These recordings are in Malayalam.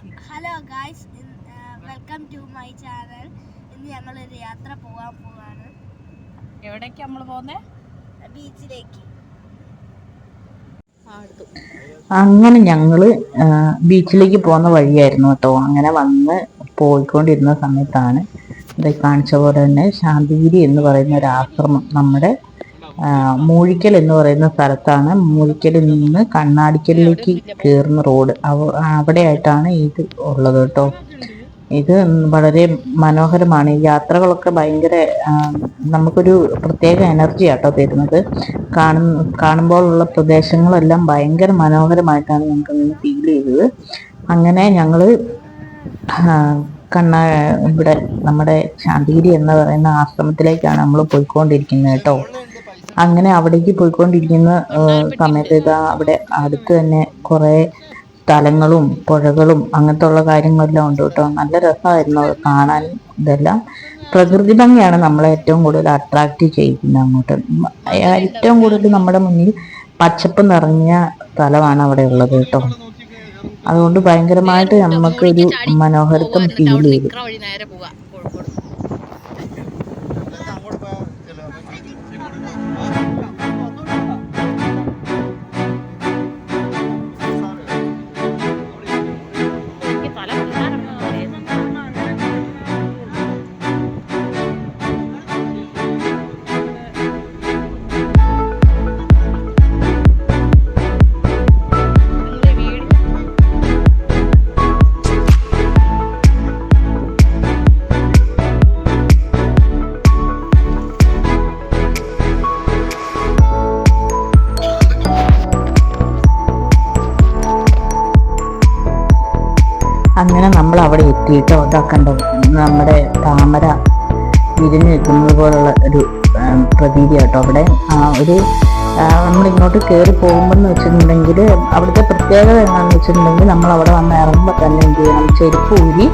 Hello guys, welcome to my channel. ഇന്ന് ഞങ്ങളൊരു യാത്ര പോവാണ്. എവിടേക്ക് നമ്മൾ പോകുന്നത്? ബീച്ചിലേക്ക്. അങ്ങനെ ഞങ്ങള് ബീച്ചിലേക്ക് പോകുന്ന വഴിയായിരുന്നു കേട്ടോ. അങ്ങനെ വന്ന് പോയിക്കൊണ്ടിരുന്ന സമയത്താണ് ഇത് കാണിച്ച പോലെ തന്നെ ശാന്തിഗിരി എന്ന് പറയുന്ന ഒരു ആശ്രമം നമ്മുടെ മൂഴിക്കൽ എന്ന് പറയുന്ന സ്ഥലത്താണ്. മൂഴിക്കലിൽ നിന്ന് കണ്ണാടിക്കലിലേക്ക് കയറുന്ന റോഡ് അവിടെയായിട്ടാണ് ഇത് ഉള്ളത് കേട്ടോ. ഇത് വളരെ മനോഹരമാണ്. ഈ യാത്രകളൊക്കെ ഭയങ്കര നമുക്കൊരു പ്രത്യേക എനർജി ആട്ടോ തരുന്നത്. കാണുമ്പോഴുള്ള പ്രദേശങ്ങളെല്ലാം ഭയങ്കര മനോഹരമായിട്ടാണ് ഞങ്ങൾക്ക് ഇങ്ങനെ ഫീൽ ചെയ്തത്. അങ്ങനെ ഞങ്ങള് ഇവിടെ നമ്മുടെ ശാന്തിഗിരി എന്ന് പറയുന്ന ആശ്രമത്തിലേക്കാണ് നമ്മൾ പോയിക്കൊണ്ടിരിക്കുന്നത് കേട്ടോ. അങ്ങനെ അവിടേക്ക് പോയിക്കൊണ്ടിരിക്കുന്ന സമയത്ത് അവിടെ അടുത്ത് തന്നെ കുറെ സ്ഥലങ്ങളും പുഴകളും അങ്ങനത്തെ ഉള്ള കാര്യങ്ങളെല്ലാം ഉണ്ട് കേട്ടോ. നല്ല രസമായിരുന്നു അത് കാണാൻ. ഇതെല്ലാം പ്രകൃതി ഭംഗിയാണ് നമ്മളെ ഏറ്റവും കൂടുതൽ അട്രാക്റ്റ് ചെയ്യിക്കുന്നത് അങ്ങോട്ട്. ഏറ്റവും കൂടുതൽ നമ്മുടെ മുന്നിൽ പച്ചപ്പ് നിറഞ്ഞ സ്ഥലമാണ് അവിടെ ഉള്ളത് കേട്ടോ. അതുകൊണ്ട് ഭയങ്കരമായിട്ട് നമുക്ക് ഒരു മനോഹരത്വം ഫീൽ ചെയ്തു. അങ്ങനെ നമ്മൾ അവിടെ എത്തിയിട്ടോ. ഇതാക്കണ്ടോ, നമ്മുടെ താമര വിരിഞ്ഞു നിൽക്കുന്നത് പോലുള്ള ഒരു പ്രതീതി കേട്ടോ. അവിടെ ഒരു നമ്മൾ ഇങ്ങോട്ട് കയറി പോകുമ്പോഴെന്ന് വെച്ചിട്ടുണ്ടെങ്കിൽ അവിടുത്തെ പ്രത്യേകത എന്താണെന്ന് വെച്ചിട്ടുണ്ടെങ്കിൽ നമ്മൾ അവിടെ വന്ന് ഇറങ്ങുമ്പോൾ തന്നെ എന്ത് ചെയ്യണം, ചെരുപ്പ് ഊരി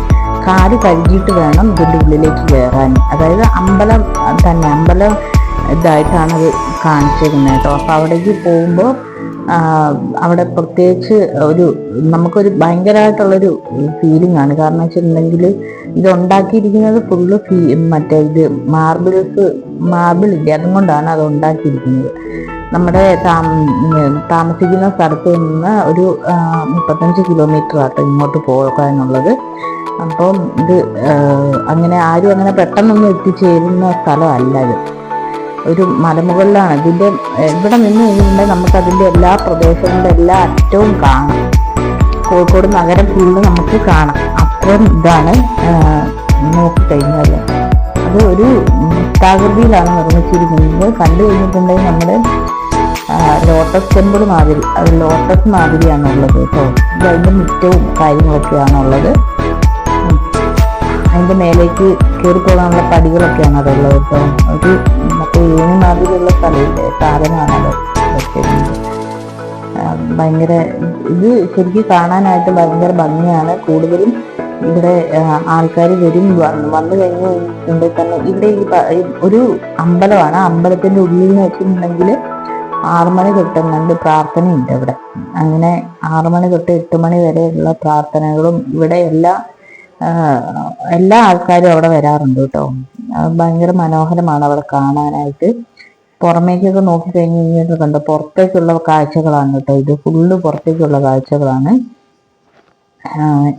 കാല് കഴുകിയിട്ട് വേണം ഇതിൻ്റെ ഉള്ളിലേക്ക് കയറാൻ. അതായത് അമ്പലം തന്നെ, അമ്പലം ഇതായിട്ടാണ് അത് കാണിച്ചിരുന്നത് കേട്ടോ. അപ്പോൾ അവിടേക്ക് പോകുമ്പോൾ അവിടെ പ്രത്യേകിച്ച് നമുക്കൊരു ഭയങ്കരമായിട്ടുള്ളൊരു ഫീലിംഗ് ആണ്. കാരണം വെച്ചിട്ടുണ്ടെങ്കിൽ ഇത് ഉണ്ടാക്കിയിരിക്കുന്നത് ഫുള്ള് മറ്റേ ഇത് മാർബിൾ ഇല്ലേ, അതുകൊണ്ടാണ് അത് ഉണ്ടാക്കിയിരിക്കുന്നത്. നമ്മുടെ താമസിക്കുന്ന സ്ഥലത്ത് നിന്ന് ഒരു 35 കിലോമീറ്റർ ആട്ടോ ഇങ്ങോട്ട് പോകാനുള്ളത്. അപ്പം ഇത് അങ്ങനെ ആരും അങ്ങനെ പെട്ടെന്നൊന്നും എത്തിച്ചേരുന്ന സ്ഥലമല്ല ഇത്. ഒരു മലമുകളിലാണ്. ഇതിൻ്റെ ഇവിടെ നിന്ന് കഴിഞ്ഞിട്ടുണ്ടെങ്കിൽ നമുക്ക് അതിൻ്റെ എല്ലാ പ്രദേശങ്ങളുടെ എല്ലാ അറ്റവും കാണാം. കോഴിക്കോട് നഗരം ഫുള്ള് നമുക്ക് കാണാം. അത്രയും ഇതാണ് നോക്കിക്കഴിഞ്ഞാൽ. അത് ഒരു വൃത്താകൃതിയിലാണ് നിർമ്മിച്ചിരിക്കുന്നത്. കണ്ടു കഴിഞ്ഞിട്ടുണ്ടെങ്കിൽ നമ്മുടെ ലോട്ടസ് ടെമ്പിൾ മാതിരി, അത് ലോട്ടസ് മാതിരിയാണുള്ളത് കേട്ടോ. ഇത് അതിൻ്റെ മുറ്റവും കാര്യങ്ങളൊക്കെയാണുള്ളത്. അതിൻ്റെ മേലേക്ക് കയറിപ്പോകാനുള്ള പടികളൊക്കെയാണ് അതുള്ളത് കേട്ടോ. ഒരു മറ്റേ ഏണി മാതിരിയുള്ള സാധനമാണ് അത് വെച്ചിരുന്നത്. ഭയങ്കര ഇത് ശരിക്കും കാണാനായിട്ട് ഭയങ്കര ഭംഗിയാണ്. കൂടുതലും ഇവിടെ ആൾക്കാർ വരും. വന്നു കഴിഞ്ഞിട്ടുണ്ടെങ്കിൽ തന്നെ ഇവിടെ ഒരു അമ്പലമാണ്. അമ്പലത്തിൻ്റെ ഉള്ളിൽ എന്ന് വെച്ചിട്ടുണ്ടെങ്കിൽ 6 മണി തൊട്ട് കണ്ട് പ്രാർത്ഥനയുണ്ട് ഇവിടെ. അങ്ങനെ 6 മണി തൊട്ട് 8 മണി വരെയുള്ള പ്രാർത്ഥനകളും ഇവിടെ എല്ലാ ആൾക്കാരും അവിടെ വരാറുണ്ട് കേട്ടോ. ഭയങ്കര മനോഹരമാണ് അവിടെ കാണാനായിട്ട്. പുറമേക്കൊക്കെ നോക്കി കഴിഞ്ഞ് കഴിഞ്ഞിട്ട് കണ്ടോ, പുറത്തേക്കുള്ള കാഴ്ചകളാണ് കേട്ടോ. ഇത് ഫുള്ള് പുറത്തേക്കുള്ള കാഴ്ചകളാണ്.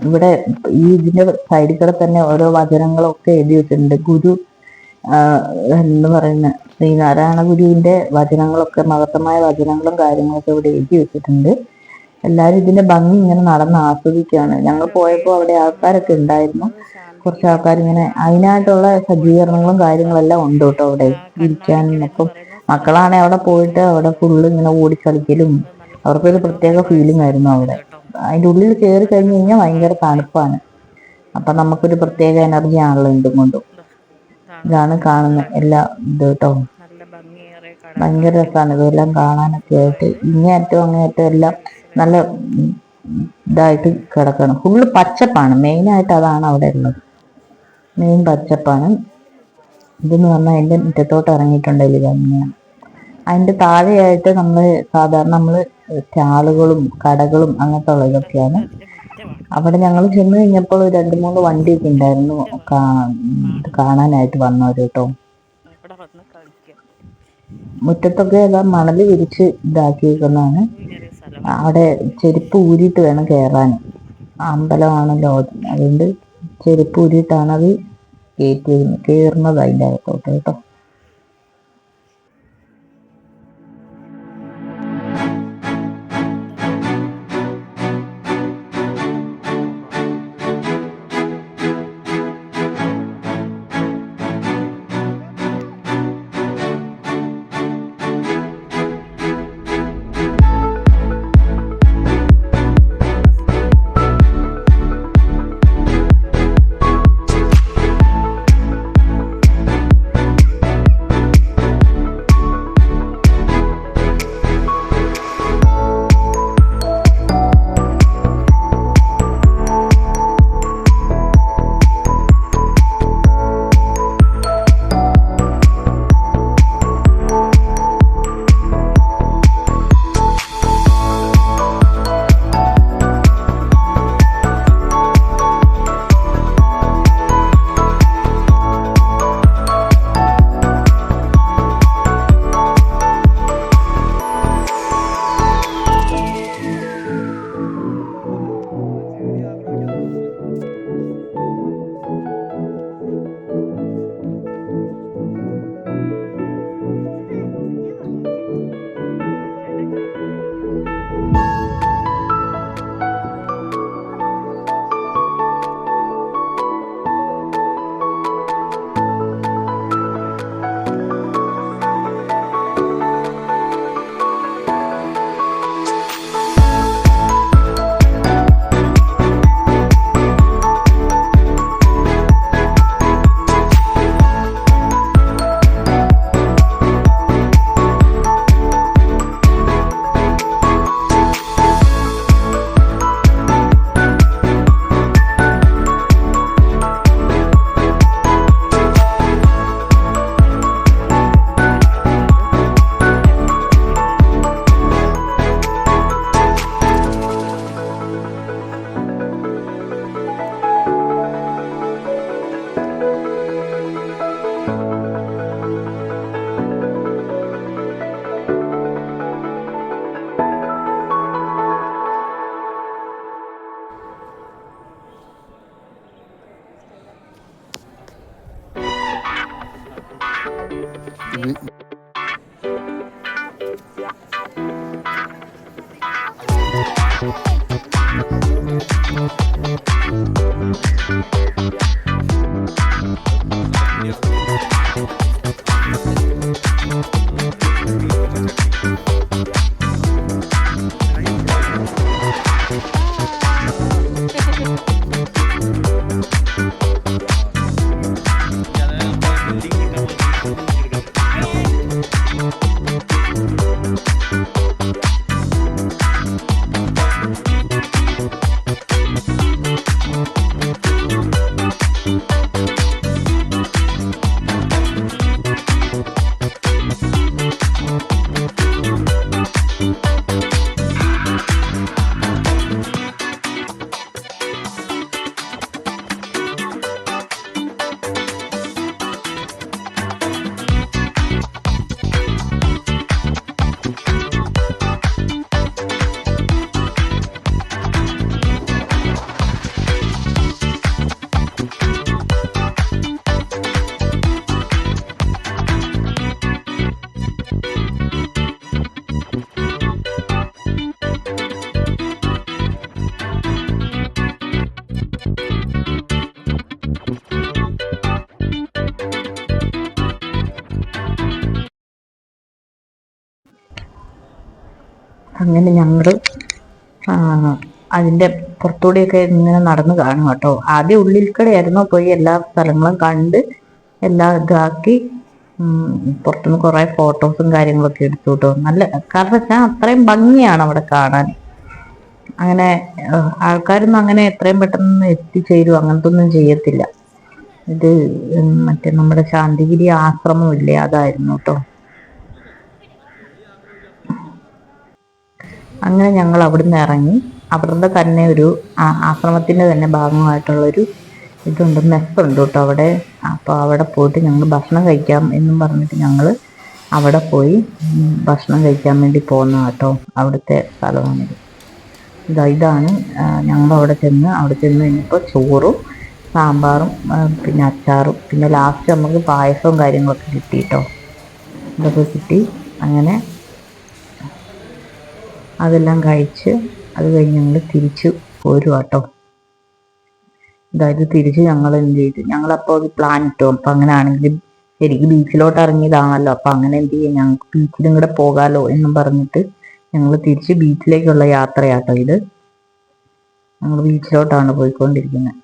ഇവിടെ ഇതിന്റെ സൈഡിൽ കൂടെ തന്നെ ഓരോ വചനങ്ങളൊക്കെ എഴുതി വെച്ചിട്ടുണ്ട്. ഗുരു എന്ന് പറയുന്ന ശ്രീനാരായണ ഗുരുവിന്റെ വചനങ്ങളൊക്കെ, മഹത്തമായ വചനങ്ങളും കാര്യങ്ങളൊക്കെ ഇവിടെ എഴുതി വെച്ചിട്ടുണ്ട്. എല്ലാവരും ഇതിന്റെ ഭംഗി ഇങ്ങനെ നടന്ന് ആസ്വദിക്കുകയാണ്. ഞങ്ങൾ പോയപ്പോൾ അവിടെ ആൾക്കാരൊക്കെ ഉണ്ടായിരുന്നു. കുറച്ച് ആൾക്കാർ ഇങ്ങനെ അതിനായിട്ടുള്ള സജ്ജീകരണങ്ങളും കാര്യങ്ങളെല്ലാം ഉണ്ട് കേട്ടോ അവിടെ ഇരിക്കാനും. അപ്പം മക്കളാണെങ്കിൽ അവിടെ പോയിട്ട് അവിടെ ഫുള്ള് ഇങ്ങനെ ഓടിക്കളിക്കലും അവർക്കൊരു പ്രത്യേക ഫീലിംഗ് ആയിരുന്നു അവിടെ. അതിൻ്റെ ഉള്ളിൽ കയറി കഴിഞ്ഞ് കഴിഞ്ഞാൽ ഭയങ്കര തണുപ്പാണ്. അപ്പം നമുക്കൊരു പ്രത്യേക എനർജി ആണല്ലോ ഇതും കൊണ്ടും. ഇതാണ് കാണുന്ന എല്ലാ ഇത് കേട്ടോ. ഭയങ്കര രസമാണ് ഇതെല്ലാം കാണാനൊക്കെ ആയിട്ട്. ഇങ്ങേയറ്റവും അങ്ങേയറ്റവും എല്ലാം നല്ല ഇതായിട്ട് കിടക്കണം. ഫുള്ള് പച്ചപ്പാണ്. മെയിനായിട്ട് അതാണ് അവിടെ ഉള്ളത്. മെയിൻ പച്ചപ്പാണ്. ഇതെന്ന് പറഞ്ഞാൽ അതിൻ്റെ മുറ്റത്തോട്ട് ഇറങ്ങിയിട്ടുണ്ടെങ്കിൽ അങ്ങനെയാണ്. അതിൻ്റെ താഴെയായിട്ട് സാധാരണ നമ്മൾ സ്റ്റാളുകളും കടകളും അങ്ങനത്തെ ഉള്ള ഇതൊക്കെയാണ്. അവിടെ ഞങ്ങൾ ചെന്ന് കഴിഞ്ഞപ്പോൾ ഒരു 2-3 വണ്ടിയൊക്കെ ഉണ്ടായിരുന്നു കാണാനായിട്ട് വന്നവർ കേട്ടോ. ഇവിടെ വന്ന് കളിക്കാം. മുറ്റത്തൊക്കെ എല്ലാം മണല് വിരിച്ച് ഇതാക്കിയിരിക്കുന്നതാണ്. അവിടെ ചെരുപ്പ് ഊരിയിട്ട് വേണം കയറാൻ. അമ്പലമാണല്ലോ, അതുകൊണ്ട് ചെരുപ്പ് ഊരിയിട്ടാണ് അത് കയറുന്നത് അതിൻ്റെ അകത്തോട്ട് കേട്ടോ. അങ്ങനെ ഞങ്ങൾ അതിൻ്റെ പുറത്തൂടെയൊക്കെ ഇങ്ങനെ നടന്ന് കാണും കേട്ടോ. ആദ്യം ഉള്ളിൽക്കടയായിരുന്നു, പോയി എല്ലാ സ്ഥലങ്ങളും കണ്ട് എല്ലാം ഇതാക്കി പുറത്തുനിന്ന് കുറേ ഫോട്ടോസും കാര്യങ്ങളൊക്കെ എടുത്തു കേട്ടോ. നല്ല കാരണം വെച്ചാൽ അത്രയും ഭംഗിയാണ് അവിടെ കാണാൻ. അങ്ങനെ ആൾക്കാരൊന്നും അങ്ങനെ എത്രയും പെട്ടെന്ന് എത്തിച്ചേരും അങ്ങനത്തെ ഒന്നും ചെയ്യത്തില്ല. ഇത് മറ്റേ നമ്മുടെ ശാന്തിഗിരി ആശ്രമമില്ലേ, അതായിരുന്നു കേട്ടോ. അങ്ങനെ ഞങ്ങൾ അവിടുന്ന് ഇറങ്ങി അവരുടെ തന്നെ ഒരു ആശ്രമത്തിൻ്റെ തന്നെ ഭാഗമായിട്ടുള്ളൊരു ഇതുണ്ട്, മെസ്സുണ്ട് കേട്ടോ അവിടെ. അപ്പോൾ അവിടെ പോയിട്ട് ഞങ്ങൾ ഭക്ഷണം കഴിക്കാം എന്നും പറഞ്ഞിട്ട് ഞങ്ങൾ അവിടെ പോയി ഭക്ഷണം കഴിക്കാൻ വേണ്ടി പോകുന്ന കേട്ടോ. അവിടുത്തെ സ്ഥലമാണിത്. ഇതാണ് ഞങ്ങൾ അവിടെ ചെന്ന് കഴിഞ്ഞപ്പോൾ ചോറും സാമ്പാറും പിന്നെ അച്ചാറും പിന്നെ ലാസ്റ്റ് നമുക്ക് പായസവും കാര്യങ്ങളൊക്കെ കിട്ടി കേട്ടോ. ഇതൊക്കെ കിട്ടി. അങ്ങനെ അതെല്ലാം കഴിച്ച് അത് കഴിഞ്ഞ് ഞങ്ങൾ തിരിച്ചു പോരും കേട്ടോ. അതായത് തിരിച്ച് ഞങ്ങൾ എന്ത് ചെയ്തു, ഞങ്ങളപ്പോൾ ഒരു പ്ലാൻ ഇട്ടു. അപ്പം അങ്ങനെ ആണെങ്കിൽ ശരിക്കും ബീച്ചിലോട്ട് ഇറങ്ങിയതാണല്ലോ, അപ്പം അങ്ങനെ എന്ത് ചെയ്യാം, ഞങ്ങൾക്ക് ബീച്ചിലും കൂടെ പോകാമല്ലോ എന്നും പറഞ്ഞിട്ട് ഞങ്ങൾ തിരിച്ച് ബീച്ചിലേക്കുള്ള യാത്രയാട്ടോ ഇത്. ഞങ്ങൾ ബീച്ചിലോട്ടാണ് പോയിക്കൊണ്ടിരിക്കുന്നത്.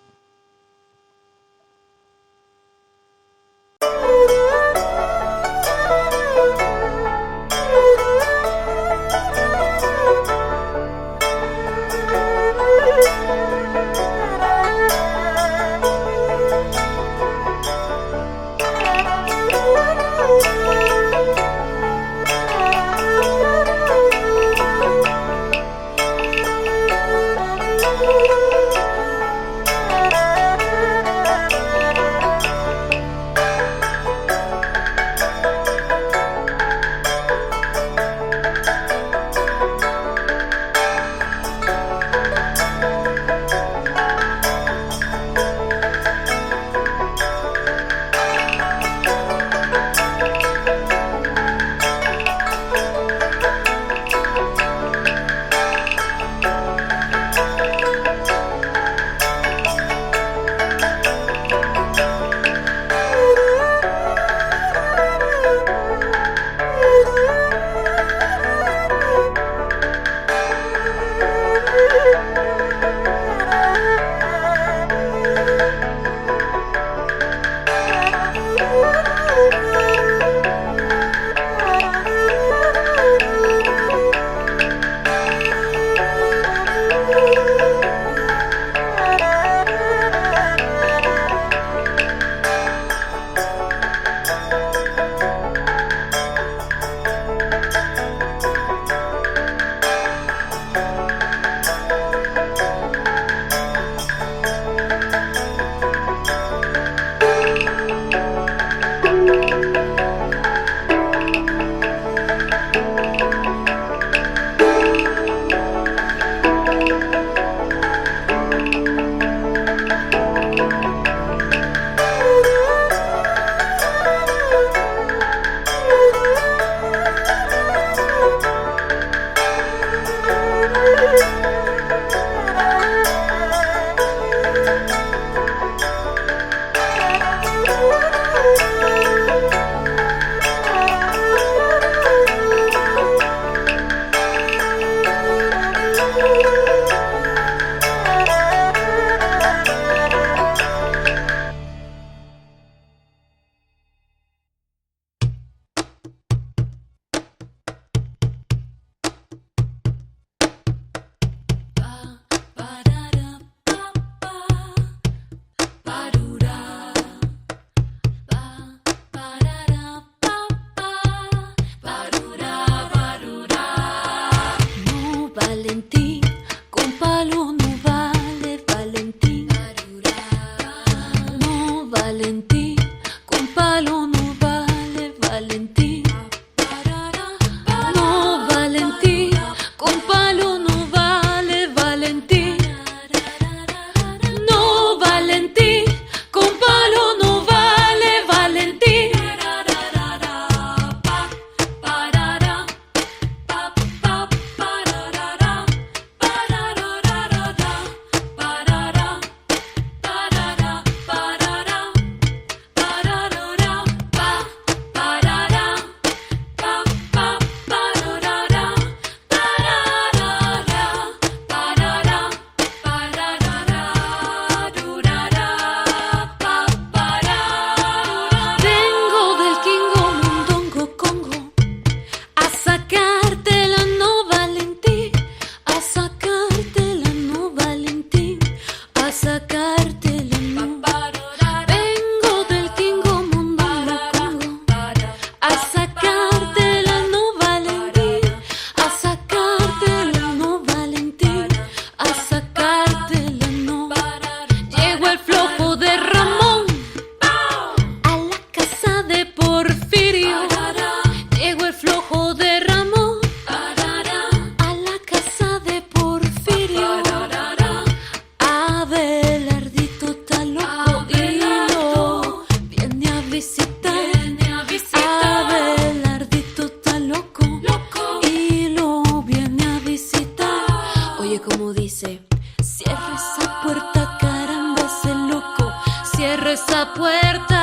esa puerta.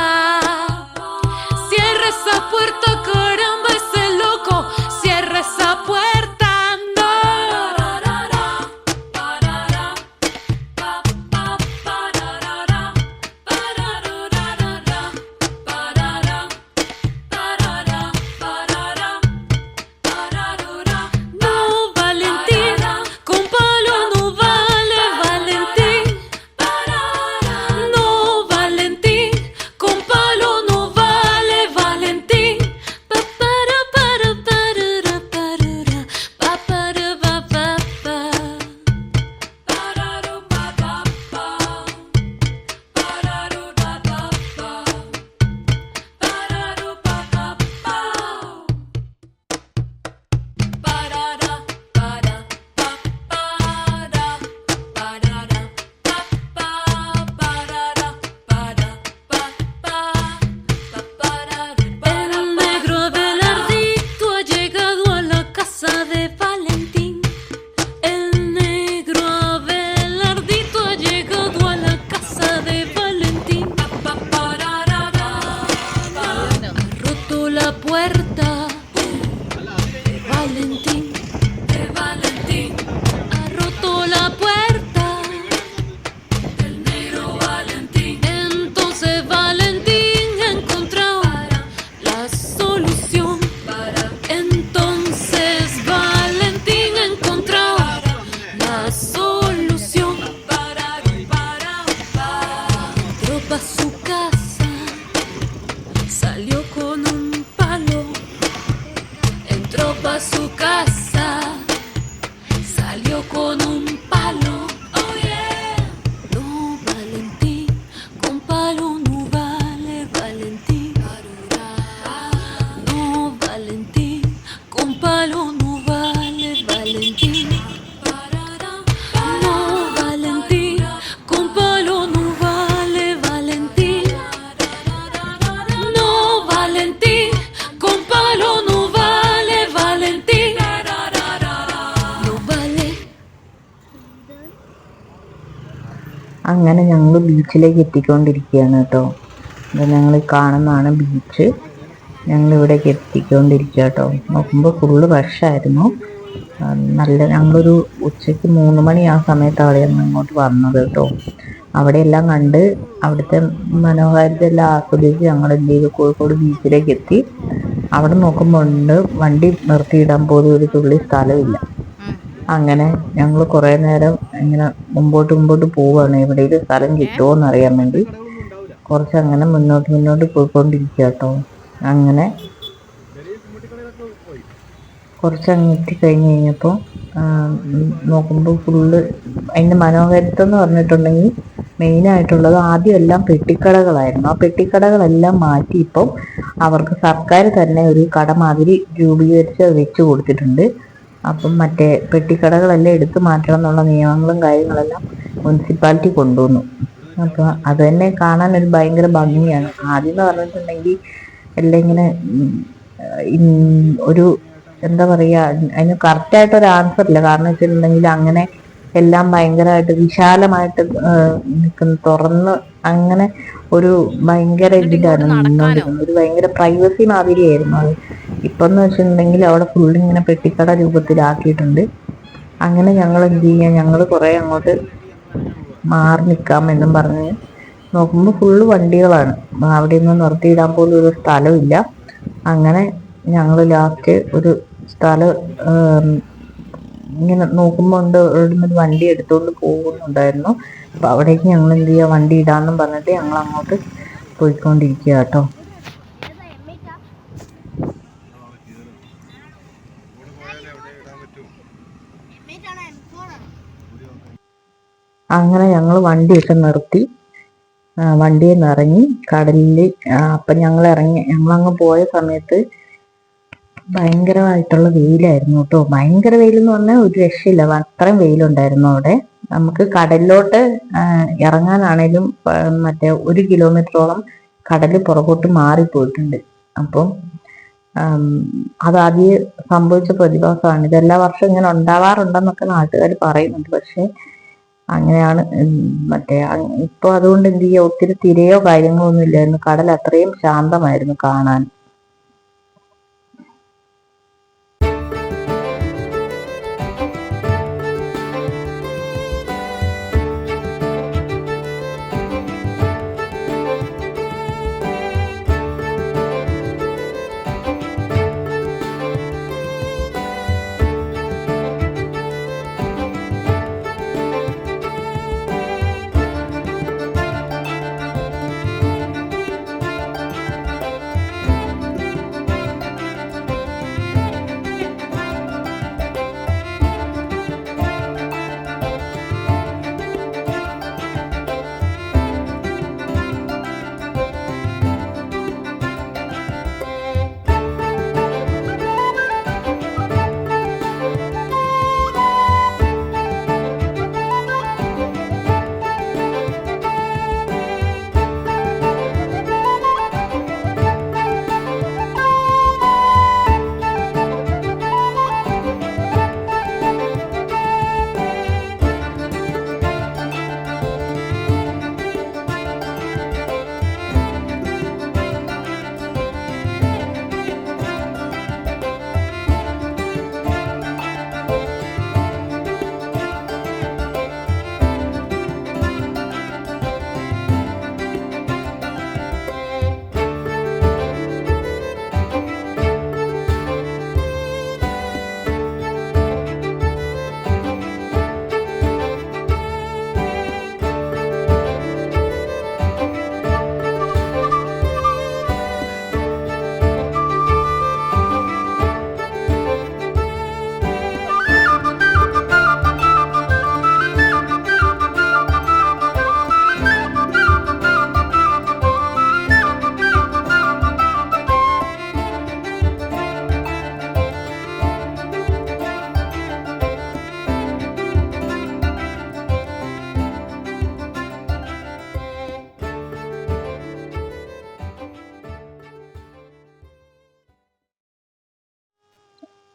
Cierra esa puerta, caramba, ese loco. Cierra esa puerta, no. No, Valentín, con palo no vale, Valentín. No, Valentín, con palo no vale, Valentín. Pa para parura, pa para pa pa pa. Pararu pa pa pa. Pararu pa pa pa. Pararu pa pa pa. Parara para pa para parara pa pa parara para pa pa El negro Abelardito ha llegado a la casa de Valentín. El negro Abelardito ha llegado a la casa de Valentín. Ha roto la puerta de Valentín. Ha roto la puerta del negro Valentín. Entonces Valentín encontró la solución. Entonces Valentín encontró la solución. Entró pa' su casa, salió con un palo. Entró pa' su casa, salió con un palo. Oh yeah. No, Valentín, con palo no vale, Valentín. No, Valentín, con palo no vale, Valentín. No, Valentín, con palo no vale, Valentín. No, Valentín, con palo no vale, Valentín. No vale. അങ്ങനെ ഞങ്ങൾ ബീച്ചിലേക്ക് എത്തിക്കൊണ്ടിരിക്കുകയാണ് കേട്ടോ. ഇത് ഞങ്ങൾ കാണുന്നതാണ് ബീച്ച്. ഞങ്ങൾ ഇവിടേക്ക് എത്തിക്കൊണ്ടിരിക്കുക കേട്ടോ. നോക്കുമ്പോൾ ഫുള്ള് റഷായിരുന്നു. നല്ല ഞങ്ങളൊരു ഉച്ചയ്ക്ക് 3 മണി ആ സമയത്താണ് ഞങ്ങൾ ഇങ്ങോട്ട് വന്നത് കേട്ടോ. അവിടെയെല്ലാം കണ്ട് അവിടുത്തെ മനോഹാരിത എല്ലാം ആസ്വദിച്ച് ഞങ്ങൾ എന്ത് ചെയ്തു, കോഴിക്കോട് ബീച്ചിലേക്ക് എത്തി. അവിടെ നോക്കുമ്പോൾ ഉണ്ട് വണ്ടി നിർത്തിയിടാൻ പോലും ഒരു തുള്ളി സ്ഥലമില്ല. അങ്ങനെ ഞങ്ങൾ കുറേ നേരം ഇങ്ങനെ മുമ്പോട്ട് പോവുകയാണ്, എവിടെയെങ്കിലും സ്ഥലം കിട്ടുമോ എന്നറിയാൻ വേണ്ടി. കുറച്ച് അങ്ങനെ മുന്നോട്ട് പോയിക്കൊണ്ടിരിക്കുക കേട്ടോ. അങ്ങനെ കുറച്ച് അങ്ങ് എത്തിക്കഴിഞ്ഞ് കഴിഞ്ഞപ്പോൾ നോക്കുമ്പോൾ ഫുള്ള് അതിൻ്റെ മനോഹാരിത്വം എന്ന് പറഞ്ഞിട്ടുണ്ടെങ്കിൽ മെയിനായിട്ടുള്ളത് ആദ്യം എല്ലാം പെട്ടിക്കടകളായിരുന്നു. ആ പെട്ടിക്കടകളെല്ലാം മാറ്റി ഇപ്പം അവർക്ക് സർക്കാർ തന്നെ ഒരു കട മാതിരി രൂപീകരിച്ച് വെച്ച് കൊടുത്തിട്ടുണ്ട്. അപ്പം മറ്റേ പെട്ടിക്കടകളെല്ലാം എടുത്തു മാറ്റണം എന്നുള്ള നിയമങ്ങളും കാര്യങ്ങളെല്ലാം മുനിസിപ്പാലിറ്റി കൊണ്ടുവന്നു. അപ്പോൾ അത് തന്നെ കാണാൻ ഒരു ഭയങ്കര ഭംഗിയാണ്. ആദ്യം എന്ന് പറഞ്ഞിട്ടുണ്ടെങ്കിൽ എല്ലാം ഇങ്ങനെ ഒരു എന്താ പറയുക, അതിന് കറക്റ്റായിട്ടൊരു ആൻസർ ഇല്ല. കാരണം വെച്ചിട്ടുണ്ടെങ്കിൽ അങ്ങനെ എല്ലാം ഭയങ്കരമായിട്ട് വിശാലമായിട്ട് നിൽക്കുന്ന തുറന്ന് അങ്ങനെ ഒരു ഭയങ്കര ഇതിലാണ് നിന്നുകൊണ്ടിരുന്നത്. ഒരു ഭയങ്കര പ്രൈവസി മാതിരിയായിരുന്നു അത്. ഇപ്പം എന്ന് വെച്ചിട്ടുണ്ടെങ്കിൽ അവിടെ ഫുള്ളിങ്ങനെ പെട്ടിക്കട രൂപത്തിലാക്കിയിട്ടുണ്ട്. അങ്ങനെ ഞങ്ങൾ എന്ത് ചെയ്യുക, ഞങ്ങൾ കുറേ അങ്ങോട്ട് മാറി നിൽക്കാം എന്നും പറഞ്ഞ് നോക്കുമ്പോൾ ഫുള്ള് വണ്ടികളാണ്. അവിടെ ഒന്നും നിർത്തിയിടാൻ പോലും ഒരു സ്ഥലമില്ല. അങ്ങനെ ഞങ്ങൾ ലാസ്റ്റ് ഒരു സ്ഥലം ഇങ്ങനെ നോക്കുമ്പോൾ ഉണ്ട്, ഇവിടുന്നൊരു വണ്ടി എടുത്തുകൊണ്ട് പോകുന്നുണ്ടായിരുന്നു. അപ്പോൾ അവിടേക്ക് ഞങ്ങൾ എന്ത് ചെയ്യുക, വണ്ടി ഇടാമെന്നും പറഞ്ഞിട്ട് ഞങ്ങൾ അങ്ങോട്ട് പോയിക്കൊണ്ടിരിക്കുക കേട്ടോ. അങ്ങനെ ഞങ്ങൾ വണ്ടിയൊക്കെ നിർത്തി, വണ്ടിയിൽ നിന്ന് ഇറങ്ങി കടലിൽ. അപ്പം ഞങ്ങളങ്ങ് പോയ സമയത്ത് ഭയങ്കരമായിട്ടുള്ള വെയിലായിരുന്നു കേട്ടോ. ഭയങ്കര വെയിലെന്ന് പറഞ്ഞാൽ ഒരു രക്ഷയില്ല, അത്രയും വെയിലുണ്ടായിരുന്നു അവിടെ. നമുക്ക് കടലിലോട്ട് ഇറങ്ങാനാണേലും മറ്റേ 1 കിലോമീറ്ററോളം കടൽ പുറകോട്ട് മാറിപ്പോയിട്ടുണ്ട്. അപ്പം അതാദ്യം സംഭവിച്ച പ്രതിഭാസമാണ്. ഇതെല്ലാ വർഷവും ഇങ്ങനെ ഉണ്ടാവാറുണ്ടെന്നൊക്കെ നാട്ടുകാർ പറയുന്നുണ്ട്. പക്ഷെ അങ്ങനെയാണ് മറ്റേ ഇപ്പൊ അതുകൊണ്ട് എന്ത് ചെയ്യാ, ഒത്തിരി തിരയോ കാര്യങ്ങളോ ഒന്നും ഇല്ലായിരുന്നു. കടൽ അത്രയും ശാന്തമായിരുന്നു കാണാൻ.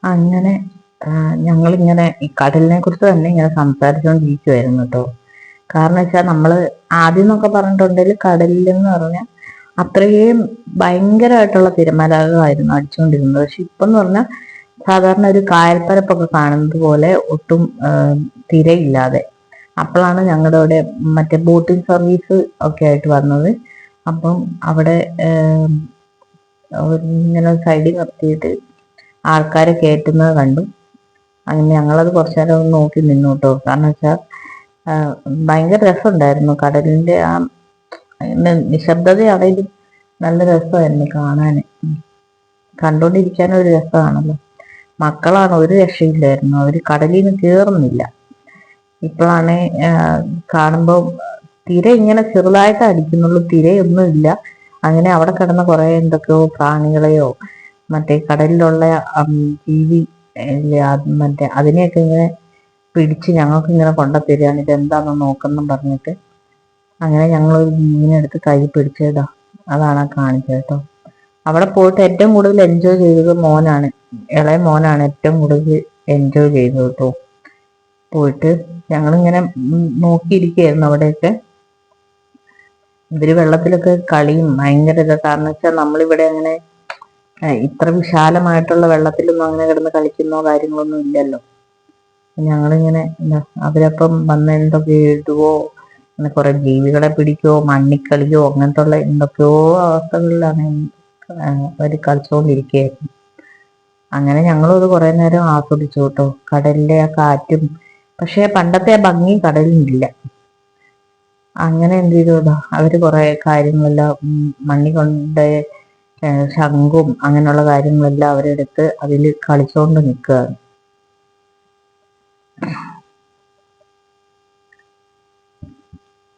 അങ്ങനെ ഞങ്ങളിങ്ങനെ ഈ കടലിനെ കുറിച്ച് തന്നെ ഇങ്ങനെ സംസാരിച്ചുകൊണ്ടിരിക്കുവായിരുന്നു കേട്ടോ. കാരണം വെച്ചാൽ നമ്മള് ആദ്യം എന്നൊക്കെ പറഞ്ഞിട്ടുണ്ടെങ്കിൽ കടലിൽ എന്ന് പറഞ്ഞാൽ അത്രയും ഭയങ്കരമായിട്ടുള്ള തിരമാലകളായിരുന്നു അടിച്ചുകൊണ്ടിരുന്നത്. പക്ഷെ ഇപ്പം എന്ന് പറഞ്ഞാൽ സാധാരണ ഒരു കായൽപ്പരപ്പൊക്കെ കാണുന്നത് പോലെ ഒട്ടും തിരയില്ലാതെ. അപ്പോഴാണ് ഞങ്ങളുടെ അവിടെ മറ്റേ ബോട്ടിംഗ് സർവീസ് ഒക്കെ ആയിട്ട് വന്നത്. അപ്പം അവിടെ ഇങ്ങനെ സൈഡിൽ നിർത്തിയിട്ട് ആൾക്കാരെ കയറ്റുന്നത് കണ്ടു. അങ്ങനെ ഞങ്ങളത് കുറച്ചു നേരം ഒന്ന് നോക്കി നിന്നു കേട്ടോ. കാരണം വെച്ചാൽ ഭയങ്കര രസമുണ്ടായിരുന്നു കടലിന്റെ ആ നിശബ്ദതയാണെങ്കിലും നല്ല രസമായിരുന്നു കാണാൻ. കണ്ടോണ്ടിരിക്കാനൊരു രസമാണല്ലോ. മക്കളാണ് ഒരു രക്ഷയില്ലായിരുന്നു, അവര് കടലിൽ നിന്ന് കയറുന്നില്ല. ഇപ്പോഴാണ് കാണുമ്പോൾ തിര ഇങ്ങനെ ചെറുതായിട്ട് അടിക്കുന്നുള്ളൂ, തിരയൊന്നും ഇല്ല. അങ്ങനെ അവിടെ കിടന്ന കുറെ എന്തൊക്കെയോ പ്രാണികളെയോ മറ്റേ കടലിലുള്ള ജീവി മറ്റേ അതിനെയൊക്കെ ഇങ്ങനെ പിടിച്ച് ഞങ്ങൾക്ക് ഇങ്ങനെ കൊണ്ടുത്തരികയാണ്, ഇതെന്താണെന്ന് നോക്കണം പറഞ്ഞിട്ട്. അങ്ങനെ ഞങ്ങളൊരു ജീവിനെ എടുത്ത് കൈ പിടിച്ചതാ, അതാണ് കാണിച്ചത് കേട്ടോ. അവിടെ പോയിട്ട് ഏറ്റവും കൂടുതൽ എൻജോയ് ചെയ്തത് മോനാണ്, ഇളയ മോനാണ് ഏറ്റവും കൂടുതൽ എൻജോയ് ചെയ്തത് കേട്ടോ. പോയിട്ട് ഞങ്ങളിങ്ങനെ നോക്കിയിരിക്കുകയായിരുന്നു അവിടെയൊക്കെ. ഇവര് വെള്ളത്തിലൊക്കെ കളിയും ഭയങ്കര ഇതാ. കാരണം വെച്ചാൽ നമ്മളിവിടെ അങ്ങനെ ഇത്ര വിശാലമായിട്ടുള്ള വെള്ളത്തിലൊന്നും അങ്ങനെ കിടന്ന് കളിക്കുന്നോ കാര്യങ്ങളൊന്നും ഇല്ലല്ലോ. ഞങ്ങളിങ്ങനെ എന്താ അവരപ്പം വന്ന് എന്തൊക്കെ എഴുതുവോ, അങ്ങനെ കുറെ ജീവികളെ പിടിക്കോ മണ്ണിക്കളിയോ അങ്ങനത്തെ ഉള്ള എന്തൊക്കെയോ അവസ്ഥകളിലാണ് അവർ കളിച്ചുകൊണ്ടിരിക്കുകയായിരുന്നു. അങ്ങനെ ഞങ്ങളും അത് കുറെ നേരം ആസ്വദിച്ചു കേട്ടോ, കടലിന്റെ ആ കാറ്റും. പക്ഷെ പണ്ടത്തെ ആ ഭംഗി കടലിനില്ല. അങ്ങനെ എന്ത് ചെയ്തു, അവര് കുറെ കാര്യങ്ങളെല്ലാം മണ്ണി കൊണ്ട് ശംഖും അങ്ങനെയുള്ള കാര്യങ്ങളെല്ലാം അവരെടുത്ത് അതിൽ കളിച്ചോണ്ട് നിൽക്കുകയാണ്.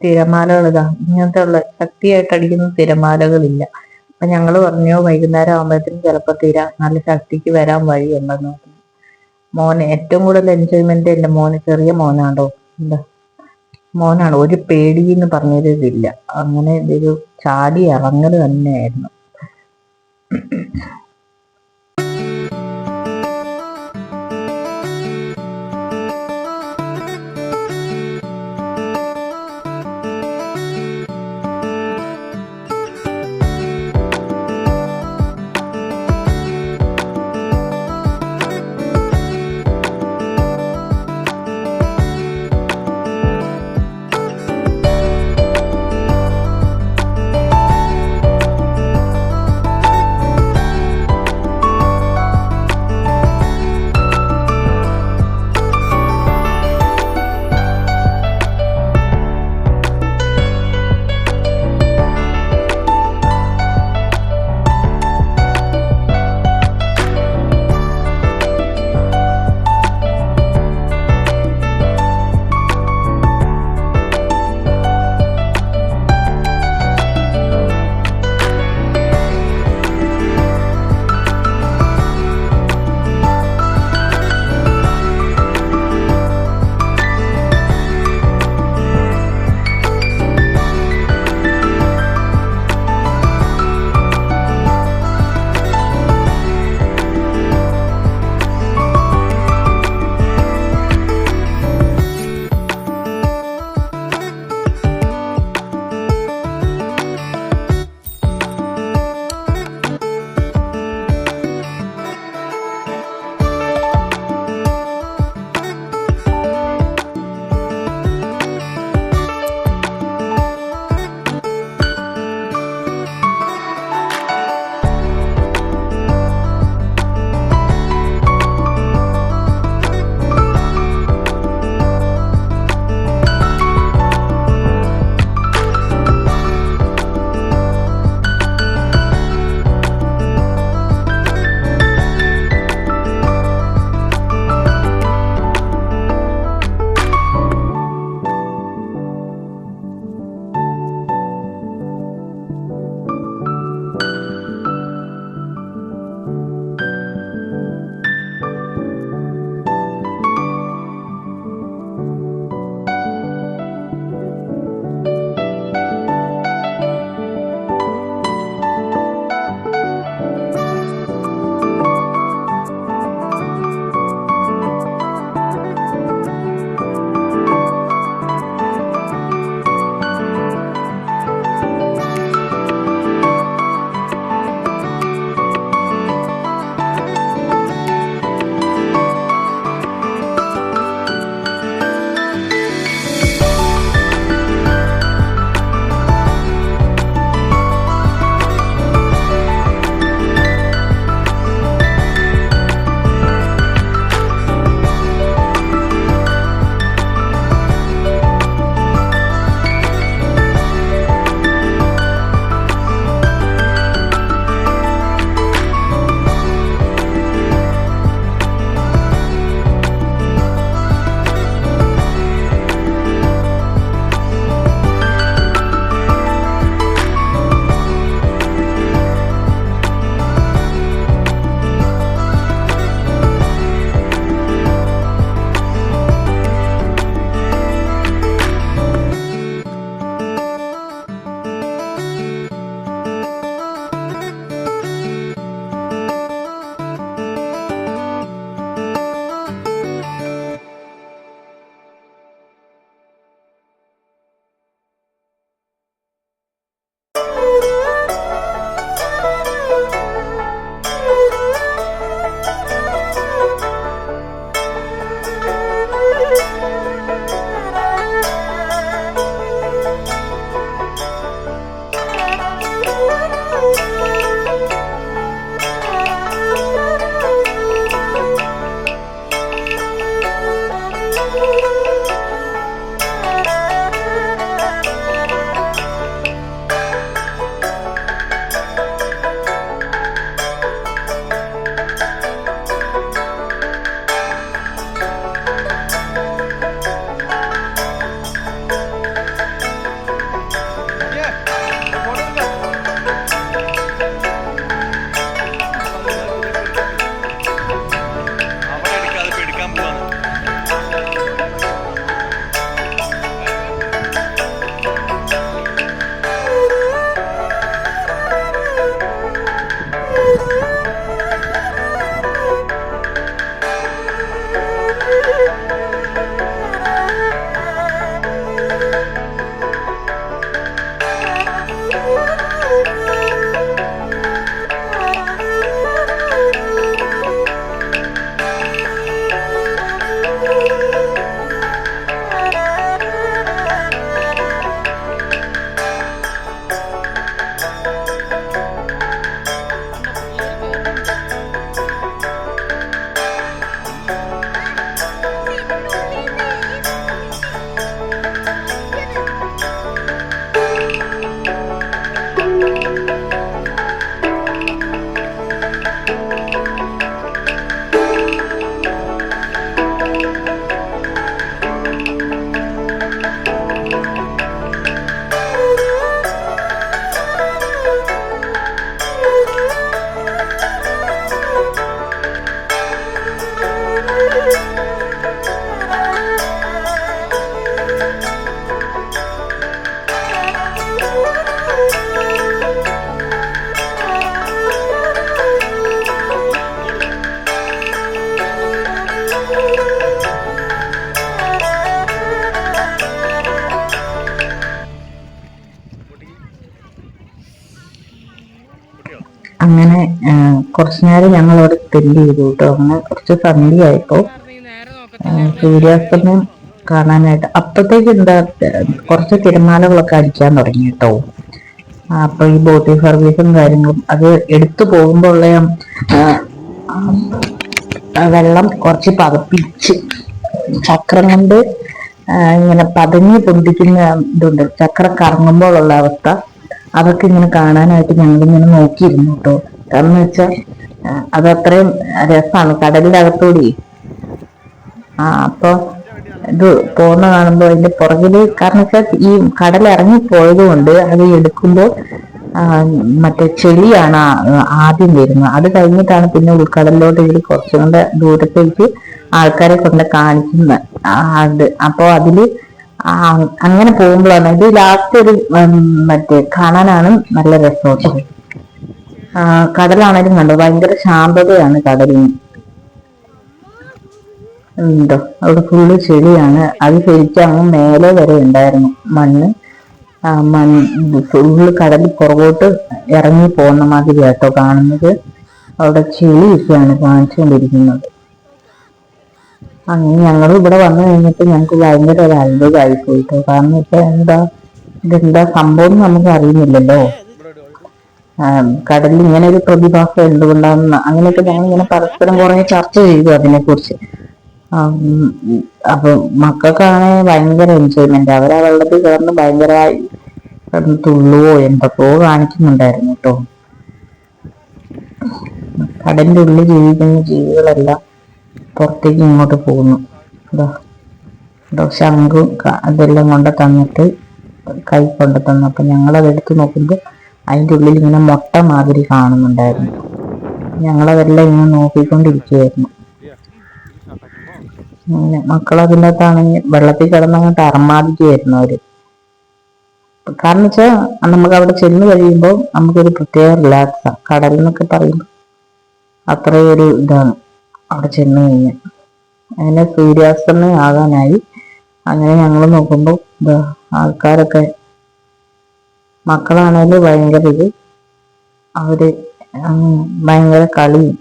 തിരമാലകൾ ഇങ്ങനത്തെ ഉള്ള ശക്തിയായിട്ട് അടിക്കുന്ന തിരമാലകളില്ല. അപ്പൊ ഞങ്ങൾ പറഞ്ഞു വൈകുന്നേരം ആകുമ്പോഴത്തേക്കും ചിലപ്പോൾ തിര നല്ല ശക്തിക്ക് വരാൻ വഴിയുണ്ടെന്ന്. മോന് ഏറ്റവും കൂടുതൽ എൻജോയ്മെന്റ് എന്റെ മോന്, ചെറിയ മോനാണോ, എന്താ മോനാണ്, ഒരു പേടി എന്ന് പറഞ്ഞതില്ല. അങ്ങനെ ഇതൊരു ചാടി ഇറങ്ങൽ തന്നെയായിരുന്നു. അങ്ങനെ കുറച്ചു നേരം ഞങ്ങൾ അവിടെ സ്പെൻഡ് ചെയ്തു കേട്ടോ. അങ്ങനെ കുറച്ച് സന്ധ്യയായപ്പോ സൂര്യാസ്തമയം കാണാനായിട്ട് അപ്പത്തേക്ക് എന്താ കുറച്ച് തിരമാലകളൊക്കെ അടിക്കാൻ തുടങ്ങി കേട്ടോ. അപ്പൊ ഈ ബോട്ടിംഗ് സർവീസും കാര്യങ്ങളും അത് എടുത്തു പോകുമ്പോൾ ഉള്ള വെള്ളം കുറച്ച് പതപ്പിച്ച് ചക്രം കൊണ്ട് ഇങ്ങനെ പതഞ്ഞ് പൊന്തിക്കുന്ന ഇതുണ്ട്, ചക്രം കറങ്ങുമ്പോഴുള്ള അവസ്ഥ. അതൊക്കെ ഇങ്ങനെ കാണാനായിട്ട് ഞങ്ങളിങ്ങനെ നോക്കിയിരുന്നു കേട്ടോ. കാരണം വെച്ചാൽ അതത്രയും രസമാണ് കടലിന്റെ അകത്തൂടി. അപ്പൊ ഇത് പോകുന്ന കാണുമ്പോൾ അതിന്റെ പുറകില്, കാരണം വെച്ചാൽ ഈ കടൽ ഇറങ്ങി പോയത് കൊണ്ട് അത് എടുക്കുമ്പോൾ മറ്റേ ചെളിയാണ് ആദ്യം വരുന്നത്. അത് കഴിഞ്ഞിട്ടാണ് പിന്നെ ഉൾക്കടലിലോട്ട് ഇവർ കുറച്ചും കൂടെ ദൂരത്തേക്ക് ആൾക്കാരെ കൊണ്ട് കാണിക്കുന്നത്. അത് അപ്പൊ അതില് അങ്ങനെ പോകുമ്പോഴാണ് ഇത് ലാസ്റ്റ് ഒരു മറ്റേ കാണാനാണ് നല്ല രസം. കടലാണേലും കണ്ടോ ഭയങ്കര ശാന്തതയാണ് കടലിന്. ഉണ്ടോ അവിടെ ഫുള്ള് ചെളിയാണ്. അത് ശരിക്കും അങ്ങ് മേലെ വരെ ഉണ്ടായിരുന്നു മണ്ണ്. ഫുള്ള് കടൽ പുറകോട്ട് ഇറങ്ങി പോകുന്ന മാതിരി കേട്ടോ കാണുന്നത്. അവിടെ ചെളിയൊക്കെയാണ് കാണിച്ചുകൊണ്ടിരിക്കുന്നത്. അങ്ങനെ ഞങ്ങൾ ഇവിടെ വന്നു കഴിഞ്ഞിട്ട് ഞങ്ങൾക്ക് ഭയങ്കര ഒരു അത്ഭുതമായി പോയിട്ടോ. കാരണം ഇപ്പൊ ഇതെന്താ സംഭവം നമുക്ക് അറിയുന്നില്ലല്ലോ. കടലിൽ ഇങ്ങനെ ഒരു പ്രതിഭാസം എന്തുകൊണ്ടാണെന്ന് അങ്ങനെയൊക്കെ ഞങ്ങൾ ഇങ്ങനെ പരസ്പരം കുറെ ചർച്ച ചെയ്തു അതിനെക്കുറിച്ച്. അപ്പൊ മക്കൾക്കാണ് ഭയങ്കര എൻജോയ്മെന്റ്. അവരാ വെള്ളത്തിൽ കിടന്ന് ഭയങ്കരമായി തുള്ളുവോ എന്തൊക്കെയോ കാണിക്കുന്നുണ്ടായിരുന്നു കേട്ടോ. കടലിന്റെ ഉള്ളിൽ ജീവിക്കുന്ന ജീവികളെല്ലാം പുറത്തേക്ക് ഇങ്ങോട്ട് പോകുന്നു. ശംഖും അതെല്ലാം കൊണ്ട് തന്നിട്ട് കൈ കൊണ്ട് തന്നു. അപ്പൊ ഞങ്ങളതെടുത്ത് നോക്കുമ്പോൾ അതിൻ്റെ ഉള്ളിൽ ഇങ്ങനെ മുട്ട മാതിരി കാണുന്നുണ്ടായിരുന്നു. ഞങ്ങളതെല്ലാം ഇങ്ങനെ നോക്കിക്കൊണ്ടിരിക്കുകയായിരുന്നു. മക്കളതിൻ്റെ അകത്താണെങ്കിൽ വെള്ളത്തിൽ കിടന്നങ്ങോട്ട് അറമാദിക്കുകയായിരുന്നു അവര്. കാരണം വെച്ചാൽ നമുക്ക് അവിടെ ചെന്ന് കഴിയുമ്പോൾ നമുക്കൊരു പ്രത്യേക റിലാക്സാണ്. കടൽ എന്നൊക്കെ പറയുമ്പോൾ അത്രയൊരു ഇതാണ് അവിടെ ചെന്ന് കഴിഞ്ഞാൽ. അങ്ങനെ സൂര്യാസ്തമയം ആകാനായി. അങ്ങനെ ഞങ്ങൾ നോക്കുമ്പോൾ ആൾക്കാരൊക്കെ, മക്കളാണേലും ഭയങ്കര അവര് ഭയങ്കര കളിയും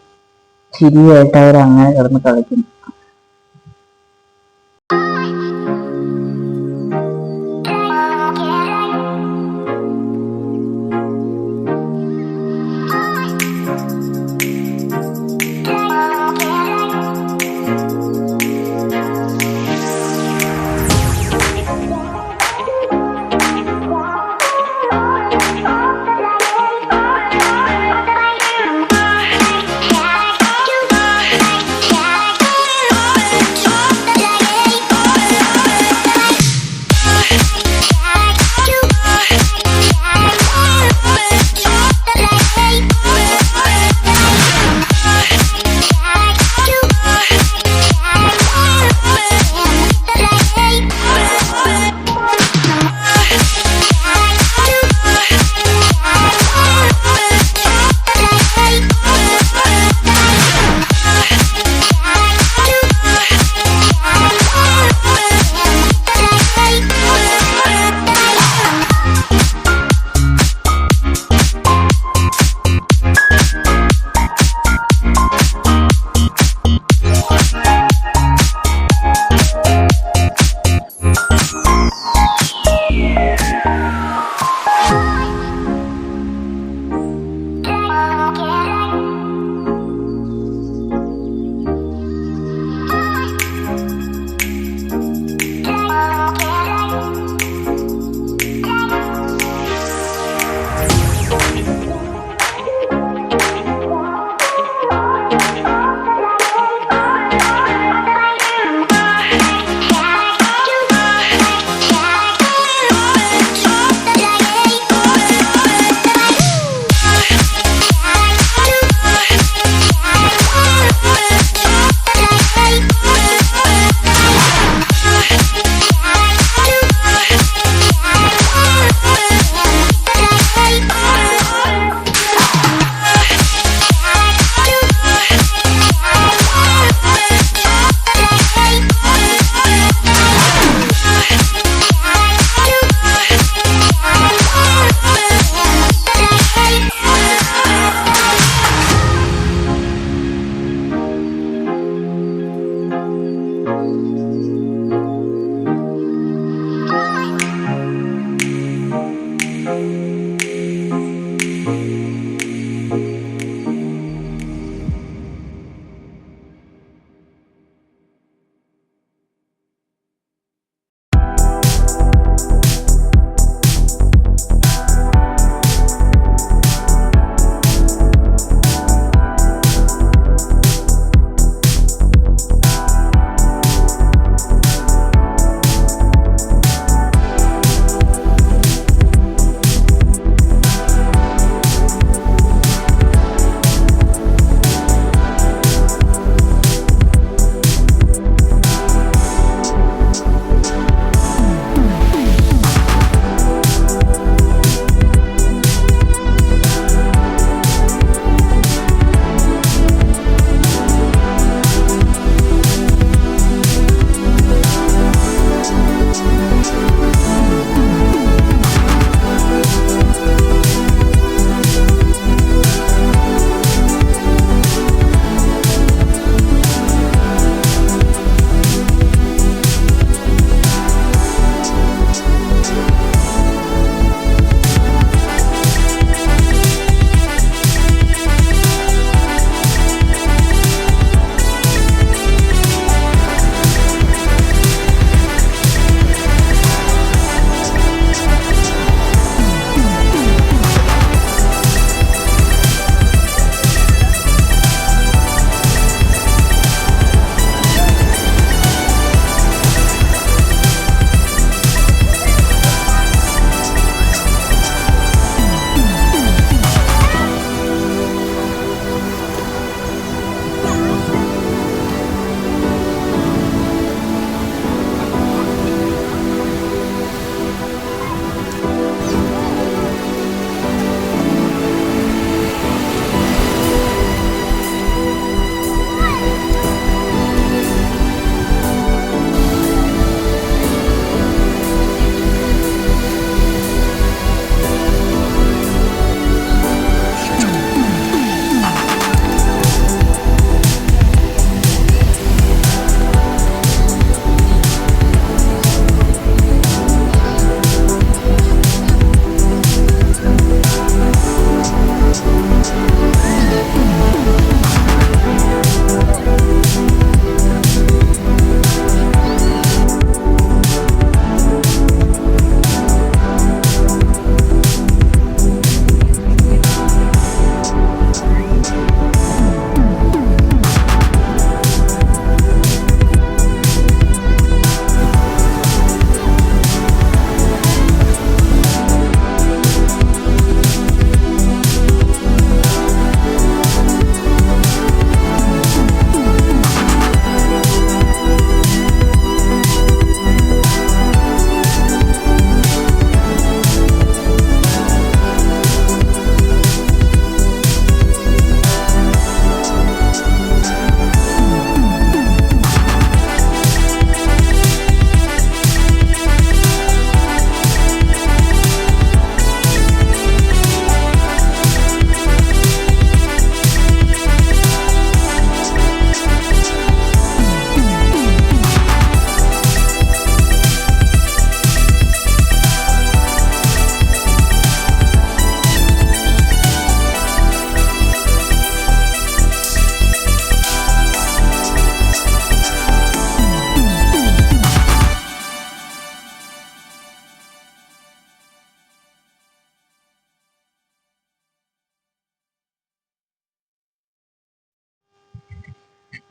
ചിരിയായിട്ട് അവരങ്ങനെ കിടന്ന് കളിക്കുന്നു.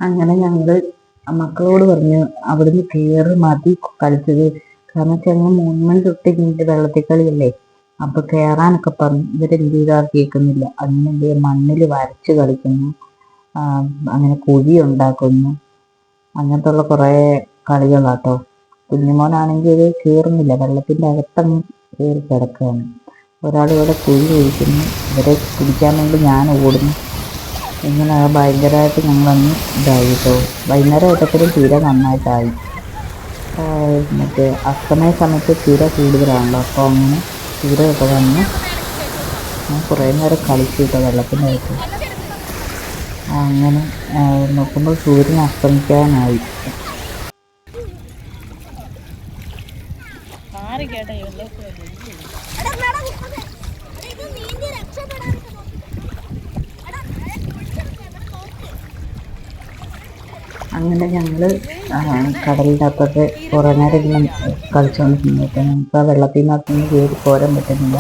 അങ്ങനെ ഞങ്ങൾ മക്കളോട് പറഞ്ഞു അവിടുന്ന് കയറി മതി കളിച്ചത്. കാരണം വെച്ചാൽ ഞങ്ങൾ 3 മണി തൊട്ട് ഇതിൻ്റെ വെള്ളത്തിൽ കളിയല്ലേ. അപ്പൊ കയറാനൊക്കെ പറഞ്ഞു. ഇവരെന്ത് ചെയ്താൽ കേൾക്കുന്നില്ല. അങ്ങനെ മണ്ണിൽ വരച്ച് കളിക്കുന്നു, അങ്ങനെ കുഴി ഉണ്ടാക്കുന്നു, അങ്ങനത്തെ ഉള്ള കുറേ കളികളാട്ടോ. കുഞ്ഞുമോനാണെങ്കിൽ ഇത് കയറുന്നില്ല, വെള്ളത്തിൻ്റെ അകത്തങ്ങ് കയറി കിടക്കുകയാണ്. ഒരാൾ ഇവിടെ കുഴി ഒഴിക്കുന്നു, ഇവരെ പിടിക്കാൻ വേണ്ടി ഞാൻ ഓടുന്നു. ഇങ്ങനെ ഭയങ്കരമായിട്ട് ഞങ്ങളന്ന് ഇതായി കേട്ടോ. വൈകുന്നേരം ആയപ്പോഴും തീരെ നന്നായിട്ടായി. മറ്റേ അസ്തമയ സമയത്ത് തീരെ കൂടുതലാണല്ലോ. അപ്പോൾ അങ്ങനെ തീരമൊക്കെ വന്ന് ഞാൻ കുറേ നേരം കളിച്ചു കേട്ടോ വെള്ളത്തിൻ്റെ അകത്ത്. അങ്ങനെ നോക്കുമ്പോൾ സൂര്യൻ അസ്തമിക്കാനായി. അങ്ങനെ ഞങ്ങൾ കടലിൻ്റെ അകത്തൊക്കെ കുറേ നേരം ഇങ്ങനെ കളിച്ചുകൊണ്ടിരുന്നിട്ട് നമുക്ക് ആ വെള്ളത്തിൽ നിന്ന് കയറി പോരാൻ പറ്റുന്നില്ല.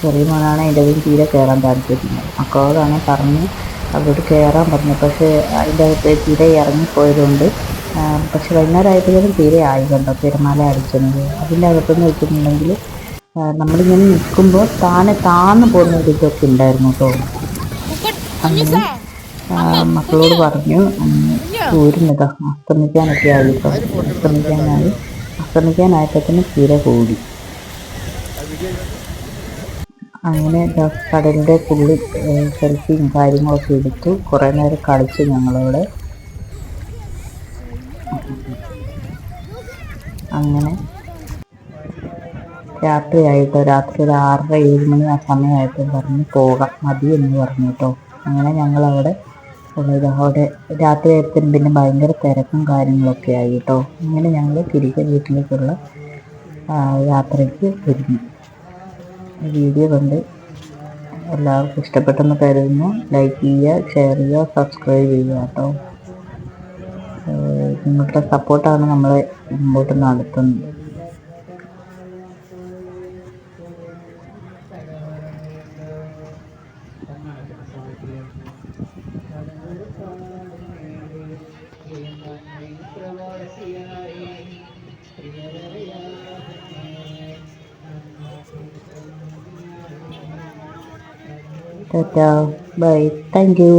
ചെറിയ മോനാണ് അതിൻ്റെ അകത്ത് തീരെ കയറാൻ താല്പര്യമില്ല. മക്കളോടാണ് പറഞ്ഞ് അവിടെ കയറാൻ പറഞ്ഞു. പക്ഷേ അതിൻ്റെ അകത്ത് തീരെ ഇറങ്ങിപ്പോയതുകൊണ്ട് പക്ഷെ വൈകുന്നേരം ആയപ്പോഴും തീരെ ആയി കണ്ടോ തിരമാല അടിക്കുന്നത്. അതിൻ്റെ അകത്തെന്ന് വെച്ചിട്ടുണ്ടെങ്കിൽ നമ്മളിങ്ങനെ നിൽക്കുമ്പോൾ താന്ന് പോകുന്ന ഒരു ഇതൊക്കെ ഉണ്ടായിരുന്നു കേട്ടോ. അങ്ങനെ മക്കളോട് പറഞ്ഞു സൂര്യനതാ അസ്തമിക്കാനൊക്കെ ആയി കേട്ടോ. അസ്തമിക്കാനായപ്പോഴത്തേന് തീരെ കൂടി. അങ്ങനെ കടലിൻ്റെ ഫുള്ള് സെൽഫിയും കാര്യങ്ങളൊക്കെ എടുത്തു. കുറേ നേരം കളിച്ചു ഞങ്ങളവിടെ. അങ്ങനെ രാത്രിയായിട്ടോ, രാത്രി ഒരു 6:30-7 മണി ആ സമയമായപ്പോൾ പറഞ്ഞു പോകാം മതി എന്ന് പറഞ്ഞു കേട്ടോ. അങ്ങനെ ഞങ്ങളവിടെ അവിടെ രാത്രി ആയപ്പോഴും പിന്നെ ഭയങ്കര തിരക്കും കാര്യങ്ങളൊക്കെ ആയി കേട്ടോ. അങ്ങനെ ഞങ്ങൾ തിരികെ വീട്ടിലേക്കുള്ള യാത്രയ്ക്ക് ഒരുങ്ങി. വീഡിയോ കണ്ട് എല്ലാവർക്കും ഇഷ്ടപ്പെട്ടെന്ന് കരുതുന്നു. ലൈക്ക് ചെയ്യുക, ഷെയർ ചെയ്യുക, സബ്സ്ക്രൈബ് ചെയ്യുക കേട്ടോ. നിങ്ങളുടെ സപ്പോർട്ടാണ് നമ്മളെ മുമ്പോട്ട് നടത്തുന്നത്. Ta-ta, bye, thank you.